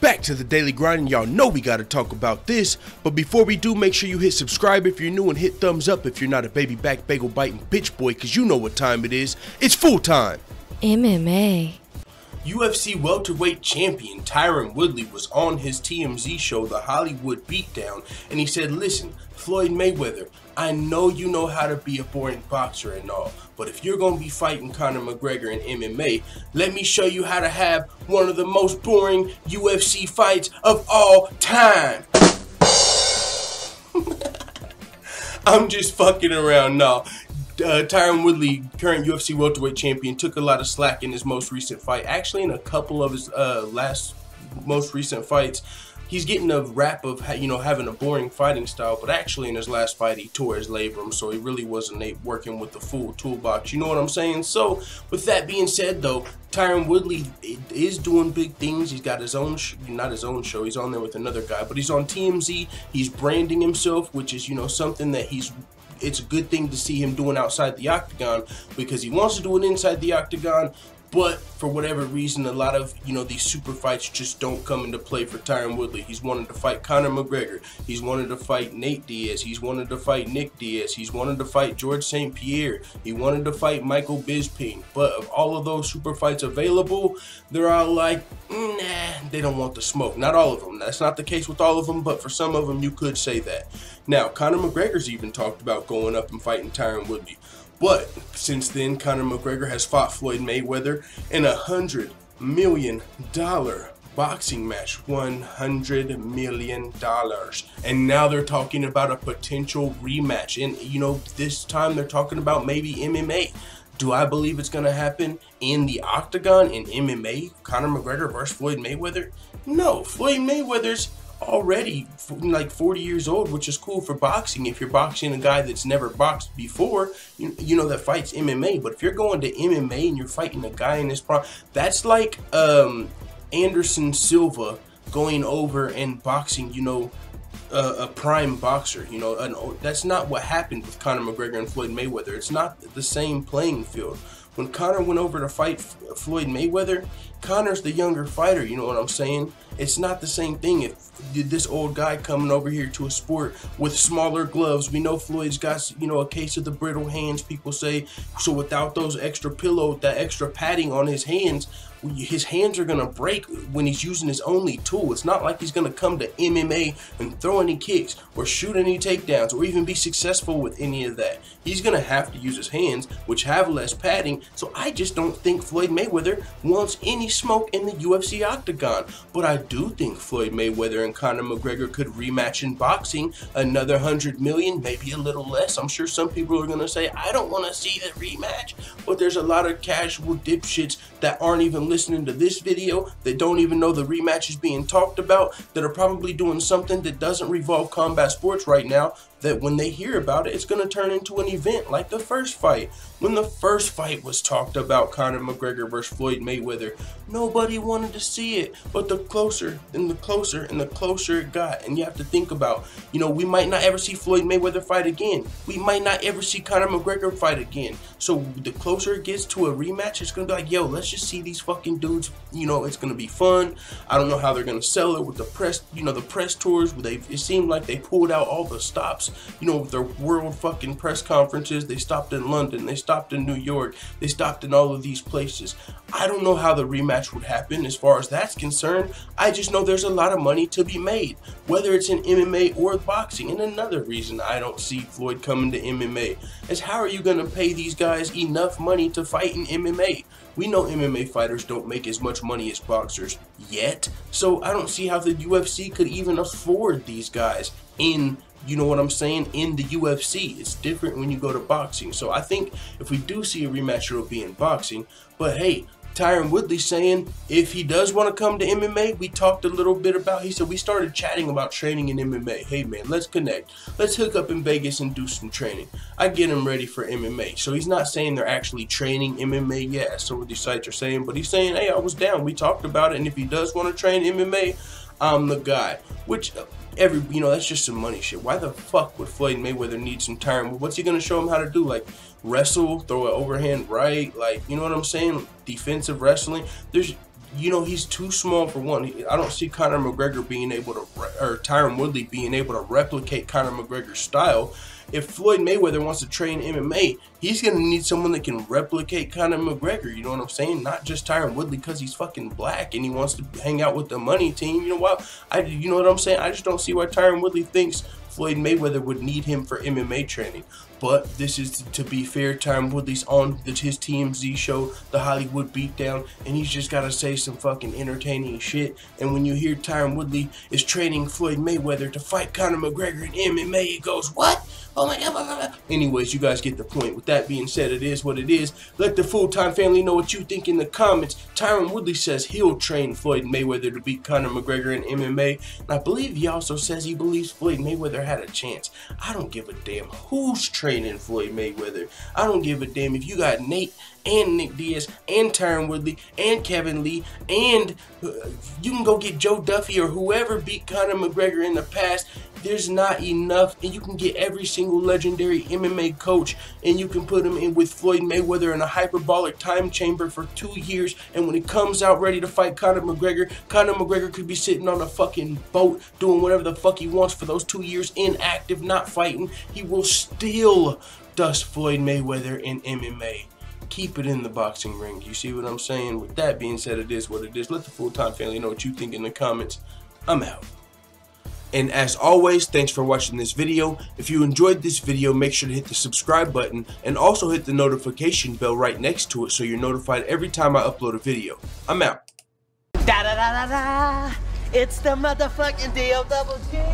Back to the daily grind, and y'all know we gotta talk about this. But before we do, make sure you hit subscribe if you're new and hit thumbs up if you're not a baby back bagel biting bitch boy, cause you know what time it is. It's full time. MMA. UFC welterweight champion Tyron Woodley was on his TMZ show, The Hollywood Beatdown, and he said, listen, Floyd Mayweather, I know you know how to be a boring boxer and all, but if you're going to be fighting Conor McGregor in MMA, let me show you how to have one of the most boring UFC fights of all time. I'm just fucking around now. Tyron Woodley, current UFC welterweight champion, took a lot of slack in his most recent fight. Actually, in a couple of his most recent fights, he's getting a rap of having a boring fighting style. But actually, in his last fight, he tore his labrum, so he really wasn't working with the full toolbox. You know what I'm saying? So, with that being said, though, Tyron Woodley is doing big things. He's got his own, not his own show. He's on there with another guy, but he's on TMZ. He's branding himself, which is something that it's a good thing to see him doing outside the octagon, because he wants to do it inside the octagon, but for whatever reason, a lot of these super fights just don't come into play for Tyron Woodley. He's wanted to fight Conor McGregor. He's wanted to fight Nate Diaz. He's wanted to fight Nick Diaz. He's wanted to fight George St. Pierre. He wanted to fight Michael Bisping. But of all of those super fights available, they're all like, nah, they don't want the smoke. Not all of them. That's not the case with all of them, but for some of them, you could say that. Now, Conor McGregor's even talked about going up and fighting Tyron Woodley. But since then, Conor McGregor has fought Floyd Mayweather in a $100 million boxing match. $100 million. And now they're talking about a potential rematch. And, this time they're talking about maybe MMA. Do I believe it's going to happen in the octagon in MMA? Conor McGregor versus Floyd Mayweather? No, Floyd Mayweather's already like 40 years old, which is cool for boxing. If you're boxing a guy that's never boxed before, that fights MMA. But if you're going to MMA and you're fighting a guy in his prime, that's like Anderson Silva going over and boxing a prime boxer. That's not what happened with Conor McGregor and Floyd Mayweather. It's not the same playing field. When Conor went over to fight Floyd Mayweather, Conor's the younger fighter, you know what I'm saying? It's not the same thing if this old guy coming over here to a sport with smaller gloves. We know Floyd's got, a case of the brittle hands, people say. So without those extra that extra padding on his hands are going to break when he's using his only tool. It's not like he's going to come to MMA and throw any kicks or shoot any takedowns or even be successful with any of that. He's going to have to use his hands, which have less padding. So I just don't think Floyd Mayweather wants any smoke in the UFC octagon. But I do think Floyd Mayweather and Conor McGregor could rematch in boxing, another $100 million, maybe a little less. I'm sure some people are going to say, I don't want to see the rematch. But there's a lot of casual dipshits that aren't even listening to this video, that don't even know the rematch is being talked about, that are probably doing something that doesn't revolve combat sports right now, that when they hear about it, it's going to turn into an event like the first fight. When the first fight was talked about, Conor McGregor versus Floyd Mayweather, nobody wanted to see it. But the closer and the closer and the closer it got. And you have to think about, we might not ever see Floyd Mayweather fight again. We might not ever see Conor McGregor fight again. So the closer it gets to a rematch, it's going to be like, yo, let's just see these fucking dudes. It's going to be fun. I don't know how they're going to sell it with the press, the press tours. It seemed like they pulled out all the stops. With their world fucking press conferences. They stopped in London, they stopped in New York, they stopped in all of these places. I don't know how the rematch would happen as far as that's concerned. I just know there's a lot of money to be made, whether it's in MMA or boxing. And another reason I don't see Floyd coming to MMA is, how are you going to pay these guys enough money to fight in MMA? We know MMA fighters don't make as much money as boxers yet, so I don't see how the UFC could even afford these guys in, in the UFC. It's different when you go to boxing. So I think if we do see a rematch, it'll be in boxing. But hey, Tyron Woodley saying if he does want to come to MMA, we talked a little bit about, he said we started chatting about training in MMA. Hey man, let's connect. Let's hook up in Vegas and do some training. I get him ready for MMA. So he's not saying they're actually training MMA yet, so what these sites are saying, but he's saying, hey, I was down. We talked about it, and if he does want to train MMA, I'm the guy. Which that's just some money shit. Why the fuck would Floyd Mayweather need some time? What's he gonna show him how to do? Like wrestle, throw an overhand right, like, you know what I'm saying? Defensive wrestling. you know, he's too small for one. I don't see Conor McGregor being able to, or Tyron Woodley being able to replicate Conor McGregor's style. If Floyd Mayweather wants to train MMA, he's going to need someone that can replicate Conor McGregor, you know what I'm saying? Not just Tyron Woodley because he's fucking black and he wants to hang out with the money team. You know what? You know what I'm saying? I just don't see why Tyron Woodley thinks Floyd Mayweather would need him for MMA training. But this is, to be fair, Tyron Woodley's on his TMZ show, The Hollywood Beatdown, and he's just got to say some fucking entertaining shit. And when you hear Tyron Woodley is training Floyd Mayweather to fight Conor McGregor in MMA, it goes, what? Oh my God. Anyways, you guys get the point. With that being said, it is what it is. Let the full-time family know what you think in the comments. Tyron Woodley says he'll train Floyd Mayweather to beat Conor McGregor in MMA. And I believe he also says he believes Floyd Mayweather had a chance. I don't give a damn who's training Floyd Mayweather. I don't give a damn if you got Nate and Nick Diaz and Tyron Woodley and Kevin Lee, and you can go get Joe Duffy or whoever beat Conor McGregor in the past. There's not enough, and you can get every single legendary MMA coach and you can put him in with Floyd Mayweather in a hyperbolic time chamber for 2 years, and when he comes out ready to fight Conor McGregor could be sitting on a fucking boat doing whatever the fuck he wants for those 2 years, inactive, not fighting. He will still dust Floyd Mayweather in MMA. Keep it in the boxing ring. You see what I'm saying? With that being said, it is what it is. Let the full-time family know what you think in the comments. I'm out. And as always, thanks for watching this video. If you enjoyed this video, make sure to hit the subscribe button and also hit the notification bell right next to it so you're notified every time I upload a video. I'm out. Da da da da da. It's the motherfucking DOWG.